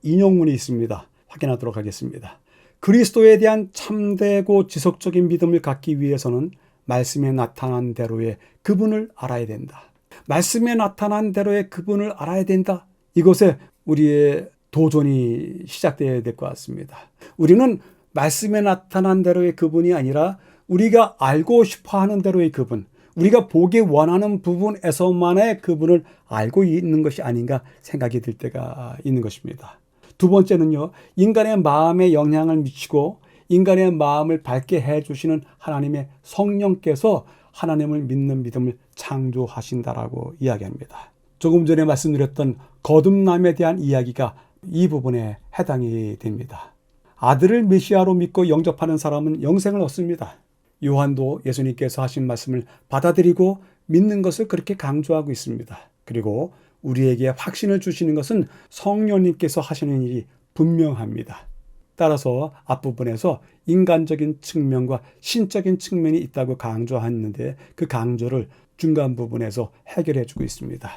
인용문이 있습니다. 확인하도록 하겠습니다. 그리스도에 대한 참되고 지속적인 믿음을 갖기 위해서는 말씀에 나타난 대로의 그분을 알아야 된다. 말씀에 나타난 대로의 그분을 알아야 된다. 이곳에 우리의 도전이 시작되어야 될 것 같습니다. 우리는 말씀에 나타난 대로의 그분이 아니라 우리가 알고 싶어 하는 대로의 그분, 우리가 보기 원하는 부분에서만의 그분을 알고 있는 것이 아닌가 생각이 들 때가 있는 것입니다. 두 번째는요, 인간의 마음에 영향을 미치고 인간의 마음을 밝게 해주시는 하나님의 성령께서 하나님을 믿는 믿음을 창조하신다라고 이야기합니다. 조금 전에 말씀드렸던 거듭남에 대한 이야기가 이 부분에 해당이 됩니다. 아들을 메시아로 믿고 영접하는 사람은 영생을 얻습니다. 요한도 예수님께서 하신 말씀을 받아들이고 믿는 것을 그렇게 강조하고 있습니다. 그리고 우리에게 확신을 주시는 것은 성령님께서 하시는 일이 분명합니다. 따라서 앞부분에서 인간적인 측면과 신적인 측면이 있다고 강조했는데 그 강조를 중간 부분에서 해결해 주고 있습니다.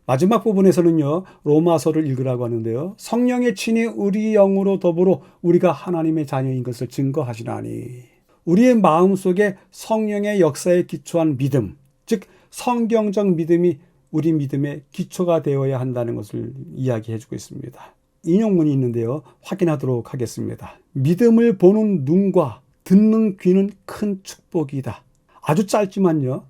마지막 부분에서는요, 로마서를 읽으라고 하는데요. 성령의 친히 우리 영으로 더불어 우리가 하나님의 자녀인 것을 증거하시나니. 우리의 마음속에 성령의 역사에 기초한 믿음, 즉 성경적 믿음이 우리 믿음의 기초가 되어야 한다는 것을 이야기해 주고 있습니다. 인용문이 있는데요. 확인하도록 하겠습니다. 믿음을 보는 눈과 듣는 귀는 큰 축복이다. 아주 짧지만요.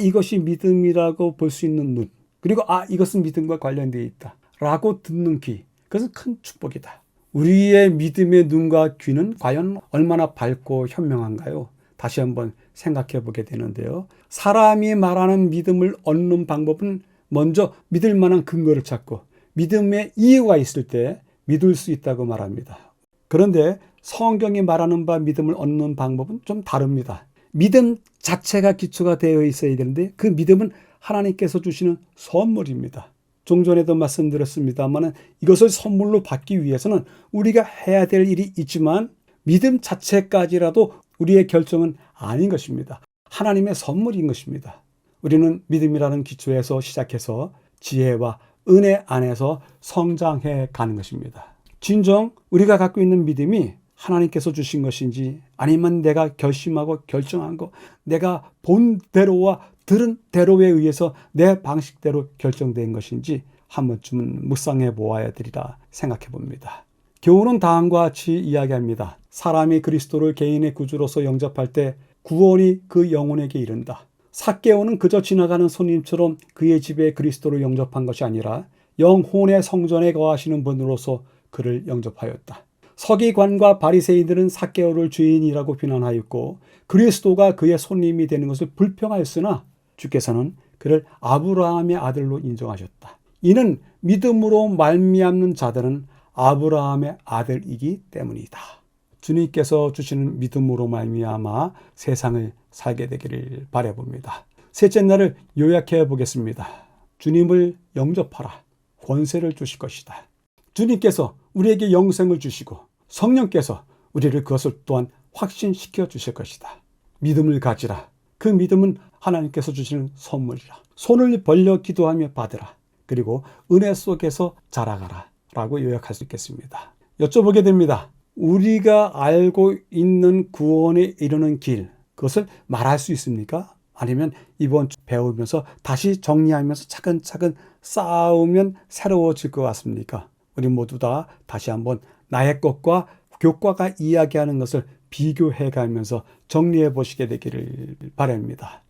이것이 믿음이라고 볼 수 있는 눈. 그리고 이것은 믿음과 관련되어 있다. 라고 듣는 귀. 그것은 큰 축복이다. 우리의 믿음의 눈과 귀는 과연 얼마나 밝고 현명한가요? 다시 한번 생각해 보게 되는데요. 사람이 말하는 믿음을 얻는 방법은 먼저 믿을 만한 근거를 찾고 믿음의 이유가 있을 때 믿을 수 있다고 말합니다. 그런데 성경이 말하는 바 믿음을 얻는 방법은 좀 다릅니다. 믿음 자체가 기초가 되어 있어야 되는데 그 믿음은 하나님께서 주시는 선물입니다. 종전에도 말씀드렸습니다만 이것을 선물로 받기 위해서는 우리가 해야 될 일이 있지만 믿음 자체까지라도 우리의 결정은 아닌 것입니다. 하나님의 선물인 것입니다. 우리는 믿음이라는 기초에서 시작해서 지혜와 은혜 안에서 성장해 가는 것입니다. 진정 우리가 갖고 있는 믿음이 하나님께서 주신 것인지 아니면 내가 결심하고 결정한 거, 내가 본 대로와 들은 대로에 의해서 내 방식대로 결정된 것인지 한 번쯤은 묵상해 보아야 되리라 생각해 봅니다. 교훈은 다음과 같이 이야기합니다. 사람이 그리스도를 개인의 구주로서 영접할 때 구원이 그 영혼에게 이른다. 삭개오는 그저 지나가는 손님처럼 그의 집에 그리스도를 영접한 것이 아니라 영혼의 성전에 거하시는 분으로서 그를 영접하였다. 서기관과 바리새인들은 삭개오를 죄인이라고 비난하였고 그리스도가 그의 손님이 되는 것을 불평하였으나 주께서는 그를 아브라함의 아들로 인정하셨다. 이는 믿음으로 말미암는 자들은 아브라함의 아들이기 때문이다. 주님께서 주시는 믿음으로 말미암아 세상을 살게 되기를 바라봅니다. 셋째 날을 요약해 보겠습니다. 주님을 영접하라. 권세를 주실 것이다. 주님께서 우리에게 영생을 주시고 성령께서 우리를 그것을 또한 확신시켜 주실 것이다. 믿음을 가지라. 그 믿음은 하나님께서 주시는 선물이라. 손을 벌려 기도하며 받으라. 그리고 은혜 속에서 자라가라. 라고 요약할 수 있겠습니다. 여쭤보게 됩니다. 우리가 알고 있는 구원에 이르는 길, 그것을 말할 수 있습니까? 아니면 이번 주 배우면서 다시 정리하면서 차근차근 쌓으면 새로워질 것 같습니까? 우리 모두 다 다시 한번 나의 것과 교과가 이야기하는 것을 비교해 가면서 정리해 보시게 되기를 바랍니다.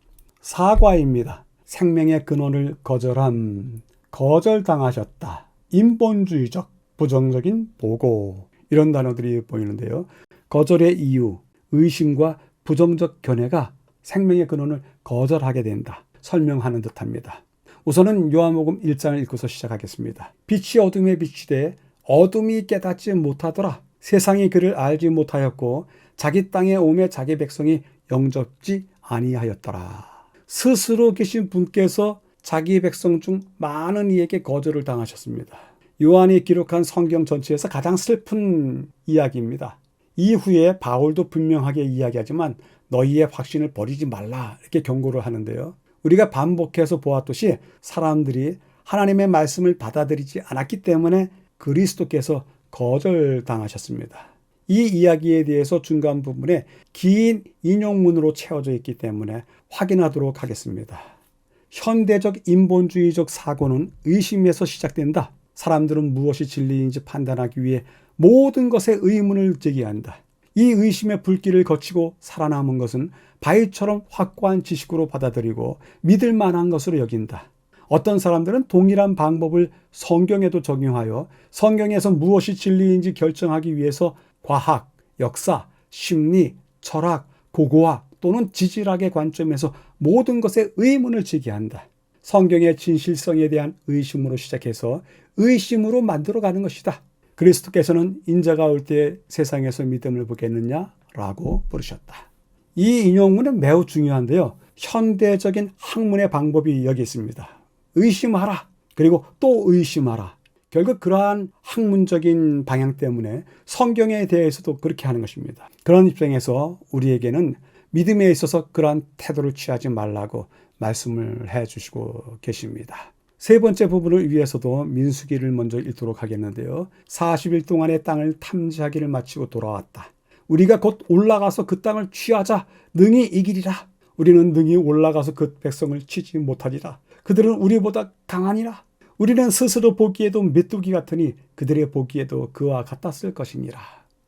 사과입니다. 생명의 근원을 거절함, 거절당하셨다. 인본주의적, 부정적인 보고, 이런 단어들이 보이는데요. 거절의 이유, 의심과 부정적 견해가 생명의 근원을 거절하게 된다. 설명하는 듯합니다. 우선은 요한복음 1장을 읽고서 시작하겠습니다. 빛이 어둠에 비치되 어둠이 깨닫지 못하더라. 세상이 그를 알지 못하였고 자기 땅에 오매 자기 백성이 영접지 아니하였더라. 스스로 계신 분께서 자기 백성 중 많은 이에게 거절을 당하셨습니다. 요한이 기록한 성경 전체에서 가장 슬픈 이야기입니다. 이후에 바울도 분명하게 이야기하지만 너희의 확신을 버리지 말라 이렇게 경고를 하는데요. 우리가 반복해서 보았듯이 사람들이 하나님의 말씀을 받아들이지 않았기 때문에 그리스도께서 거절당하셨습니다. 이 이야기에 대해서 중간 부분에 긴 인용문으로 채워져 있기 때문에 확인하도록 하겠습니다. 현대적 인본주의적 사고는 의심에서 시작된다. 사람들은 무엇이 진리인지 판단하기 위해 모든 것에 의문을 제기한다. 이 의심의 불길을 거치고 살아남은 것은 바위처럼 확고한 지식으로 받아들이고 믿을 만한 것으로 여긴다. 어떤 사람들은 동일한 방법을 성경에도 적용하여 성경에서 무엇이 진리인지 결정하기 위해서 과학, 역사, 심리, 철학, 고고학 또는 지질학의 관점에서 모든 것에 의문을 제기한다. 성경의 진실성에 대한 의심으로 시작해서 의심으로 만들어가는 것이다. 그리스도께서는 인자가 올 때 세상에서 믿음을 보겠느냐라고 물으셨다. 이 인용문은 매우 중요한데요. 현대적인 학문의 방법이 여기 있습니다. 의심하라. 그리고 또 의심하라. 결국 그러한 학문적인 방향 때문에 성경에 대해서도 그렇게 하는 것입니다. 그런 입장에서 우리에게는 믿음에 있어서 그러한 태도를 취하지 말라고 말씀을 해주시고 계십니다. 세 번째 부분을 위해서도 민수기를 먼저 읽도록 하겠는데요. 40일 동안의 땅을 탐지하기를 마치고 돌아왔다. 우리가 곧 올라가서 그 땅을 취하자. 능히 이기리라. 우리는 능히 올라가서 그 백성을 치지 못하리라. 그들은 우리보다 강하니라. 우리는 스스로 보기에도 메뚜기 같으니 그들의 보기에도 그와 같았을 것이니라.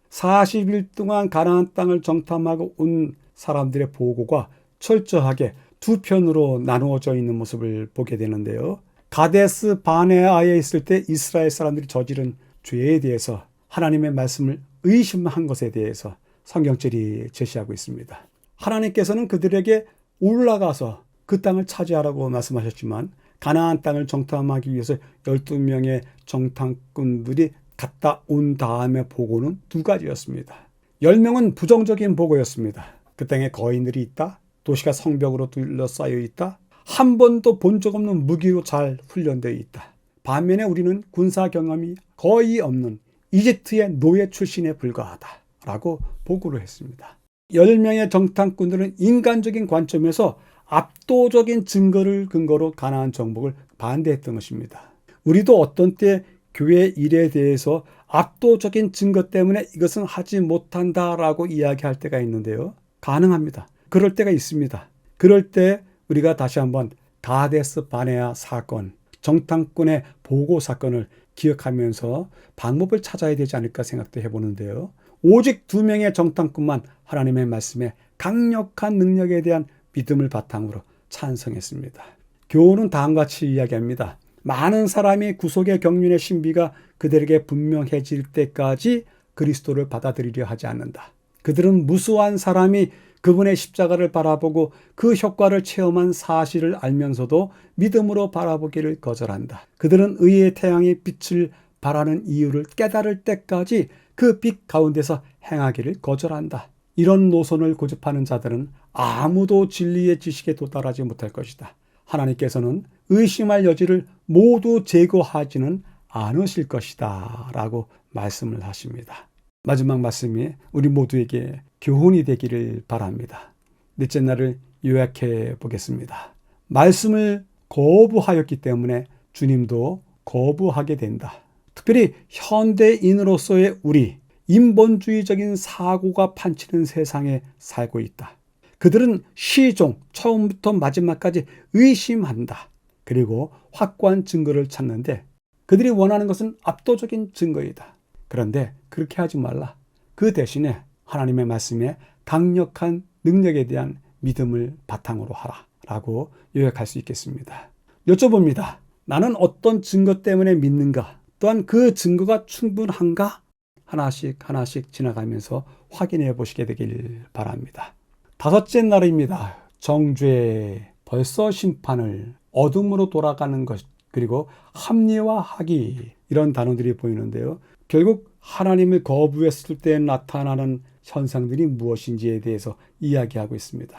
40일 동안 가나안 땅을 정탐하고 온 사람들의 보고가 철저하게 두 편으로 나누어져 있는 모습을 보게 되는데요. 가데스 바네아에 있을 때 이스라엘 사람들이 저지른 죄에 대해서 하나님의 말씀을 의심한 것에 대해서 성경절이 제시하고 있습니다. 하나님께서는 그들에게 올라가서 그 땅을 차지하라고 말씀하셨지만 가나안 땅을 정탐하기 위해서 12명의 정탐꾼들이 갔다 온 다음에 보고는 두 가지였습니다. 10명은 부정적인 보고였습니다. 그 땅에 거인들이 있다. 도시가 성벽으로 둘러싸여 있다. 한 번도 본 적 없는 무기로 잘 훈련되어 있다. 반면에 우리는 군사 경험이 거의 없는 이집트의 노예 출신에 불과하다 라고 보고를 했습니다. 10명의 정탐꾼들은 인간적인 관점에서 압도적인 증거를 근거로 가나안 정복을 반대했던 것입니다. 우리도 어떤 때 교회 일에 대해서 압도적인 증거 때문에 이것은 하지 못한다라고 이야기할 때가 있는데요. 가능합니다. 그럴 때가 있습니다. 그럴 때 우리가 다시 한번 가데스 바네아 사건, 정탐꾼의 보고 사건을 기억하면서 방법을 찾아야 되지 않을까 생각도 해보는데요. 오직 2명의 정탐꾼만 하나님의 말씀에 강력한 능력에 대한 믿음을 바탕으로 찬성했습니다. 교훈은 다음과 같이 이야기합니다. 많은 사람이 구속의 경륜의 신비가 그들에게 분명해질 때까지 그리스도를 받아들이려 하지 않는다. 그들은 무수한 사람이 그분의 십자가를 바라보고 그 효과를 체험한 사실을 알면서도 믿음으로 바라보기를 거절한다. 그들은 의의 태양의 빛을 바라는 이유를 깨달을 때까지 그 빛 가운데서 행하기를 거절한다. 이런 노선을 고집하는 자들은 아무도 진리의 지식에 도달하지 못할 것이다. 하나님께서는 의심할 여지를 모두 제거하지는 않으실 것이다 라고 말씀을 하십니다. 마지막 말씀이 우리 모두에게 교훈이 되기를 바랍니다. 넷째 날을 요약해 보겠습니다. 말씀을 거부하였기 때문에 주님도 거부하게 된다. 특별히 현대인으로서의 우리, 인본주의적인 사고가 판치는 세상에 살고 있다. 그들은 시종, 처음부터 마지막까지 의심한다. 그리고 확고한 증거를 찾는데 그들이 원하는 것은 압도적인 증거이다. 그런데 그렇게 하지 말라. 그 대신에 하나님의 말씀에 강력한 능력에 대한 믿음을 바탕으로 하라 라고 요약할 수 있겠습니다. 여쭤봅니다. 나는 어떤 증거 때문에 믿는가? 또한 그 증거가 충분한가? 하나씩 지나가면서 확인해 보시게 되길 바랍니다. 5째 날입니다. 정죄, 벌써 심판을, 어둠으로 돌아가는 것, 그리고 합리화하기, 이런 단어들이 보이는데요. 결국 하나님을 거부했을 때 나타나는 현상들이 무엇인지에 대해서 이야기하고 있습니다.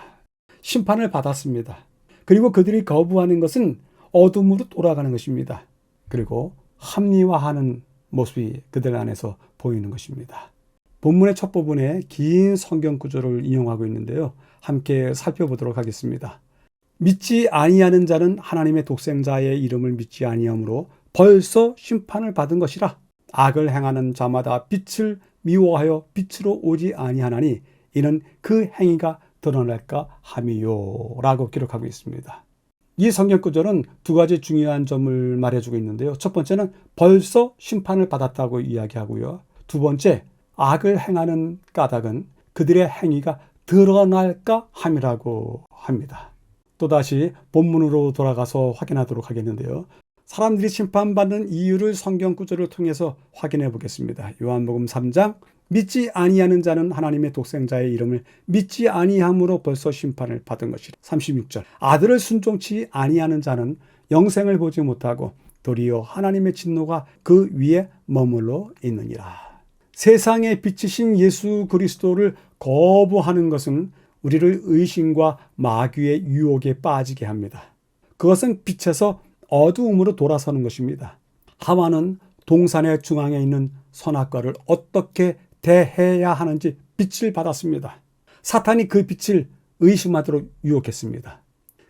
심판을 받았습니다. 그리고 그들이 거부하는 것은 어둠으로 돌아가는 것입니다. 그리고 합리화하는 모습이 그들 안에서 보이는 것입니다. 본문의 첫 부분에 긴 성경 구절을 인용하고 있는데요. 함께 살펴보도록 하겠습니다. 믿지 아니하는 자는 하나님의 독생자의 이름을 믿지 아니하므로 벌써 심판을 받은 것이라. 악을 행하는 자마다 빛을 미워하여 빛으로 오지 아니하나니 이는 그 행위가 드러날까 함이요 라고 기록하고 있습니다. 이 성경 구절은 두 가지 중요한 점을 말해주고 있는데요. 첫 번째는 벌써 심판을 받았다고 이야기하고요. 두 번째, 악을 행하는 까닭은 그들의 행위가 드러날까 함이라고 합니다. 또다시 본문으로 돌아가서 확인하도록 하겠는데요. 사람들이 심판받는 이유를 성경 구절을 통해서 확인해 보겠습니다. 요한복음 3장, 믿지 아니하는 자는 하나님의 독생자의 이름을 믿지 아니함으로 벌써 심판을 받은 것이라. 36절, 아들을 순종치 아니하는 자는 영생을 보지 못하고 도리어 하나님의 진노가 그 위에 머물러 있느니라. 세상의 빛이신 예수 그리스도를 거부하는 것은 우리를 의심과 마귀의 유혹에 빠지게 합니다. 그것은 빛에서 어두움으로 돌아서는 것입니다. 하와는 동산의 중앙에 있는 선악과를 어떻게 대해야 하는지 빛을 받았습니다. 사탄이 그 빛을 의심하도록 유혹했습니다.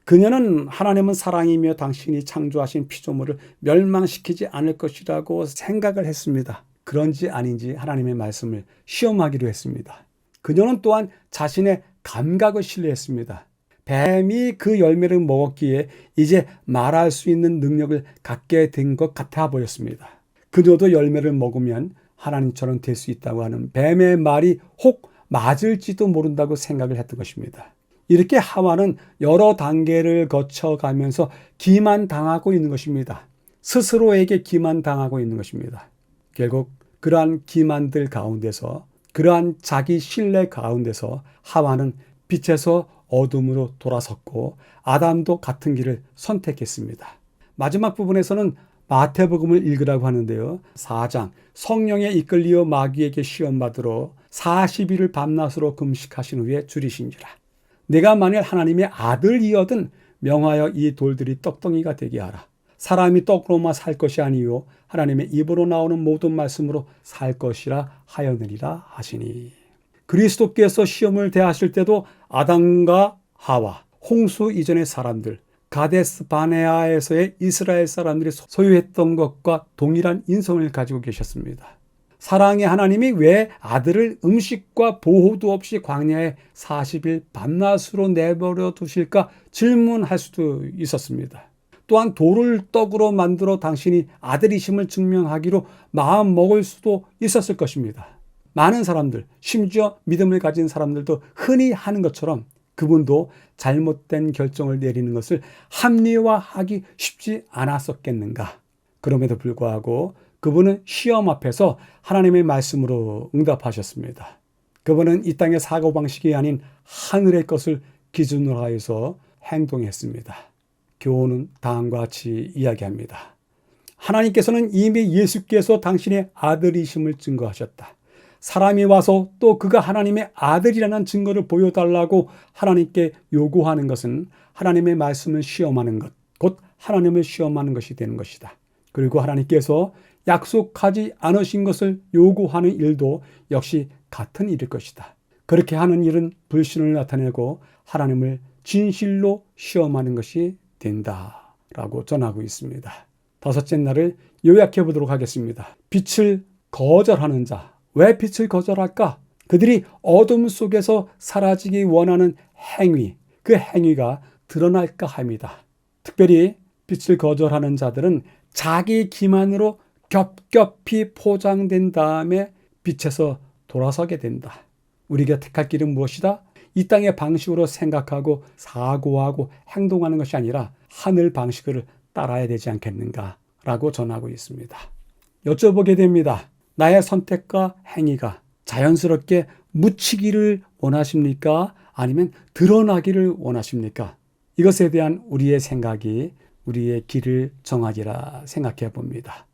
그녀는 하나님은 사랑이며 당신이 창조하신 피조물을 멸망시키지 않을 것이라고 생각을 했습니다. 그런지 아닌지 하나님의 말씀을 시험하기로 했습니다. 그녀는 또한 자신의 감각을 신뢰했습니다. 뱀이 그 열매를 먹었기에 이제 말할 수 있는 능력을 갖게 된 것 같아 보였습니다. 그녀도 열매를 먹으면 하나님처럼 될 수 있다고 하는 뱀의 말이 혹 맞을지도 모른다고 생각을 했던 것입니다. 이렇게 하와는 여러 단계를 거쳐가면서 기만당하고 있는 것입니다. 스스로에게 기만당하고 있는 것입니다. 결국 그러한 기만들 가운데서, 그러한 자기 신뢰 가운데서 하와는 빛에서 어둠으로 돌아섰고 아담도 같은 길을 선택했습니다. 마지막 부분에서는 마태복음을 읽으라고 하는데요. 4장, 성령에 이끌리어 마귀에게 시험받으러 40일을 밤낮으로 금식하신 후에 줄이신지라. 내가 만일 하나님의 아들이어든 명하여 이 돌들이 떡덩이가 되게 하라. 사람이 떡으로만 살 것이 아니요 하나님의 입으로 나오는 모든 말씀으로 살 것이라 하였느니라 하시니. 그리스도께서 시험을 대하실 때도 아담과 하와, 홍수 이전의 사람들, 가데스 바네아에서의 이스라엘 사람들이 소유했던 것과 동일한 인성을 가지고 계셨습니다. 사랑의 하나님이 왜 아들을 음식과 보호도 없이 광야에 40일 밤낮으로 내버려 두실까 질문할 수도 있었습니다. 또한 돌을 떡으로 만들어 당신이 아들이심을 증명하기로 마음 먹을 수도 있었을 것입니다. 많은 사람들, 심지어 믿음을 가진 사람들도 흔히 하는 것처럼 그분도 잘못된 결정을 내리는 것을 합리화하기 쉽지 않았었겠는가. 그럼에도 불구하고 그분은 시험 앞에서 하나님의 말씀으로 응답하셨습니다. 그분은 이 땅의 사고방식이 아닌 하늘의 것을 기준으로 하여서 행동했습니다. 교훈은 다음과 같이 이야기합니다. 하나님께서는 이미 예수께서 당신의 아들이심을 증거하셨다. 사람이 와서 또 그가 하나님의 아들이라는 증거를 보여달라고 하나님께 요구하는 것은 하나님의 말씀을 시험하는 것, 곧 하나님을 시험하는 것이 되는 것이다. 그리고 하나님께서 약속하지 않으신 것을 요구하는 일도 역시 같은 일일 것이다. 그렇게 하는 일은 불신을 나타내고 하나님을 진실로 시험하는 것이 된다라고 전하고 있습니다. 다섯째 날을 요약해 보도록 하겠습니다. 빛을 거절하는 자. 왜 빛을 거절할까? 그들이 어둠 속에서 사라지기 원하는 행위, 그 행위가 드러날까 합니다. 특별히 빛을 거절하는 자들은 자기 기만으로 겹겹이 포장된 다음에 빛에서 돌아서게 된다. 우리가 택할 길은 무엇이다? 이 땅의 방식으로 생각하고 사고하고 행동하는 것이 아니라 하늘 방식을 따라야 되지 않겠는가라고 전하고 있습니다. 여쭤보게 됩니다. 나의 선택과 행위가 자연스럽게 묻히기를 원하십니까? 아니면 드러나기를 원하십니까? 이것에 대한 우리의 생각이 우리의 길을 정하리라 생각해 봅니다.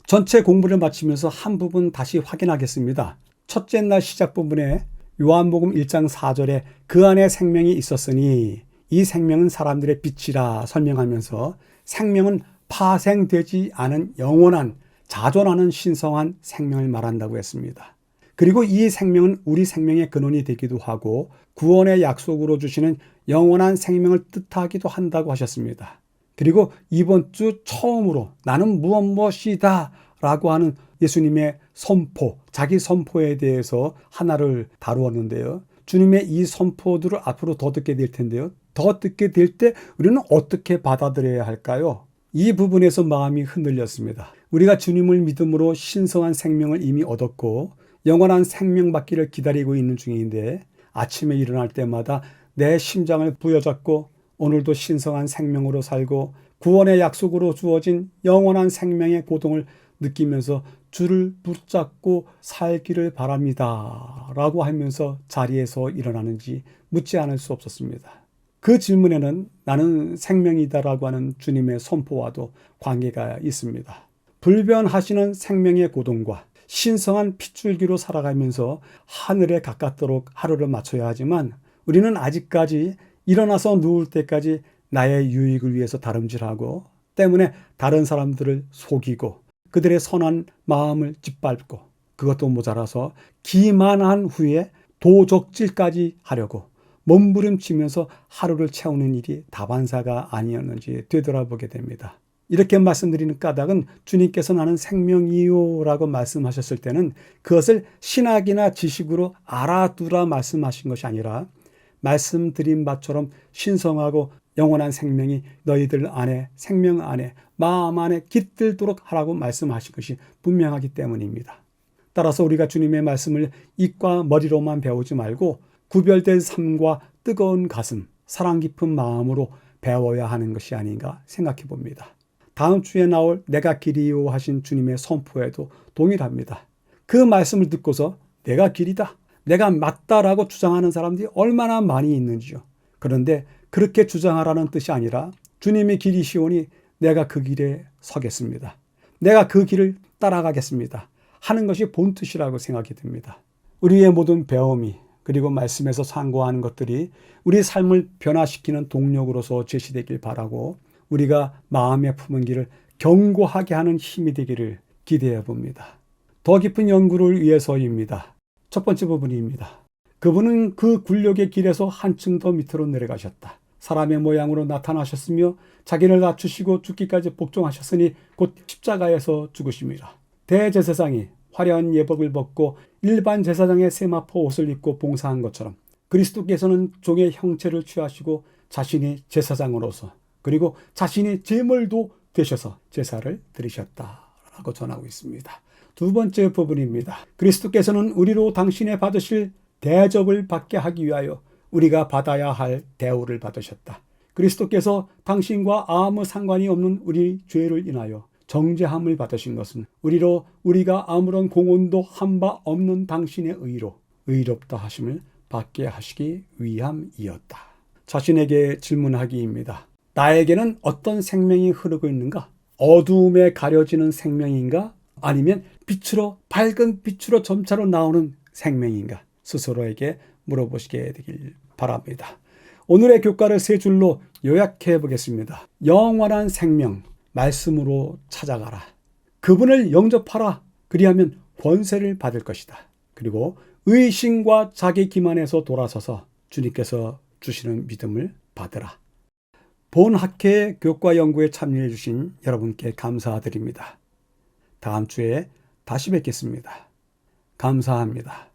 전체 공부를 마치면서 한 부분 다시 확인하겠습니다. 첫째 날 시작 부분에 요한복음 1장 4절에 그 안에 생명이 있었으니 이 생명은 사람들의 빛이라 설명하면서 생명은 파생되지 않은 영원한 자존하는 신성한 생명을 말한다고 했습니다. 그리고 이 생명은 우리 생명의 근원이 되기도 하고 구원의 약속으로 주시는 영원한 생명을 뜻하기도 한다고 하셨습니다. 그리고 이번 주 처음으로 나는 무엇이다 라고 하는 예수님의 선포, 자기 선포에 대해서 하나를 다루었는데요. 주님의 이 선포들을 앞으로 더 듣게 될 텐데요. 더 듣게 될 때 우리는 어떻게 받아들여야 할까요? 이 부분에서 마음이 흔들렸습니다. 우리가 주님을 믿음으로 신성한 생명을 이미 얻었고 영원한 생명 받기를 기다리고 있는 중인데 아침에 일어날 때마다 내 심장을 부여잡고 오늘도 신성한 생명으로 살고 구원의 약속으로 주어진 영원한 생명의 고통을 느끼면서 주를 붙잡고 살기를 바랍니다 라고 하면서 자리에서 일어나는지 묻지 않을 수 없었습니다. 그 질문에는 나는 생명이다라고 하는 주님의 선포와도 관계가 있습니다. 불변하시는 생명의 고동과 신성한 핏줄기로 살아가면서 하늘에 가깝도록 하루를 맞춰야 하지만 우리는 아직까지 일어나서 누울 때까지 나의 유익을 위해서 다름질하고 때문에 다른 사람들을 속이고 그들의 선한 마음을 짓밟고 그것도 모자라서 기만한 후에 도적질까지 하려고 몸부림치면서 하루를 채우는 일이 다반사가 아니었는지 되돌아보게 됩니다. 이렇게 말씀드리는 까닭은 주님께서 나는 생명이요 라고 말씀하셨을 때는 그것을 신학이나 지식으로 알아두라 말씀하신 것이 아니라 말씀드린 바처럼 신성하고 영원한 생명이 너희들 안에 생명 안에 마음 안에 깃들도록 하라고 말씀하신 것이 분명하기 때문입니다. 따라서 우리가 주님의 말씀을 입과 머리로만 배우지 말고 구별된 삶과 뜨거운 가슴, 사랑 깊은 마음으로 배워야 하는 것이 아닌가 생각해 봅니다. 다음 주에 나올 내가 길이요 하신 주님의 선포에도 동일합니다. 그 말씀을 듣고서 내가 길이다, 내가 맞다라고 주장하는 사람들이 얼마나 많이 있는지요. 그런데 그렇게 주장하라는 뜻이 아니라 주님의 길이시오니 내가 그 길에 서겠습니다. 내가 그 길을 따라가겠습니다 하는 것이 본뜻이라고 생각이 듭니다. 우리의 모든 배움이 그리고 말씀에서 상고하는 것들이 우리 삶을 변화시키는 동력으로서 제시되길 바라고 우리가 마음에 품은 길을 견고하게 하는 힘이 되기를 기대해 봅니다. 더 깊은 연구를 위해서입니다. 첫 번째 부분입니다. 그분은 그 굴욕의 길에서 한층 더 밑으로 내려가셨다. 사람의 모양으로 나타나셨으며 자기를 낮추시고 죽기까지 복종하셨으니 곧 십자가에서 죽으심이라. 대제사장이 화려한 예복을 벗고 일반 제사장의 세마포 옷을 입고 봉사한 것처럼 그리스도께서는 종의 형체를 취하시고 자신이 제사장으로서 그리고 자신이 제물도 되셔서 제사를 드리셨다라고 전하고 있습니다. 두 번째 부분입니다. 그리스도께서는 우리로 당신의 받으실 대접을 받게 하기 위하여 우리가 받아야 할 대우를 받으셨다. 그리스도께서 당신과 아무 상관이 없는 우리 죄를 인하여 정죄함을 받으신 것은 우리로 우리가 아무런 공헌도 한 바 없는 당신의 의로 의롭다 하심을 받게 하시기 위함이었다. 자신에게 질문하기입니다. 나에게는 어떤 생명이 흐르고 있는가? 어두움에 가려지는 생명인가? 아니면 빛으로 밝은 빛으로 점차로 나오는 생명인가? 스스로에게 물어보시게 되길 바랍니다. 오늘의 교과를 세 줄로 요약해 보겠습니다. 영원한 생명, 말씀으로 찾아가라. 그분을 영접하라. 그리하면 권세를 받을 것이다. 그리고 의심과 자기 기만에서 돌아서서 주님께서 주시는 믿음을 받으라. 본 학회 교과 연구에 참여해 주신 여러분께 감사드립니다. 다음 주에 다시 뵙겠습니다. 감사합니다.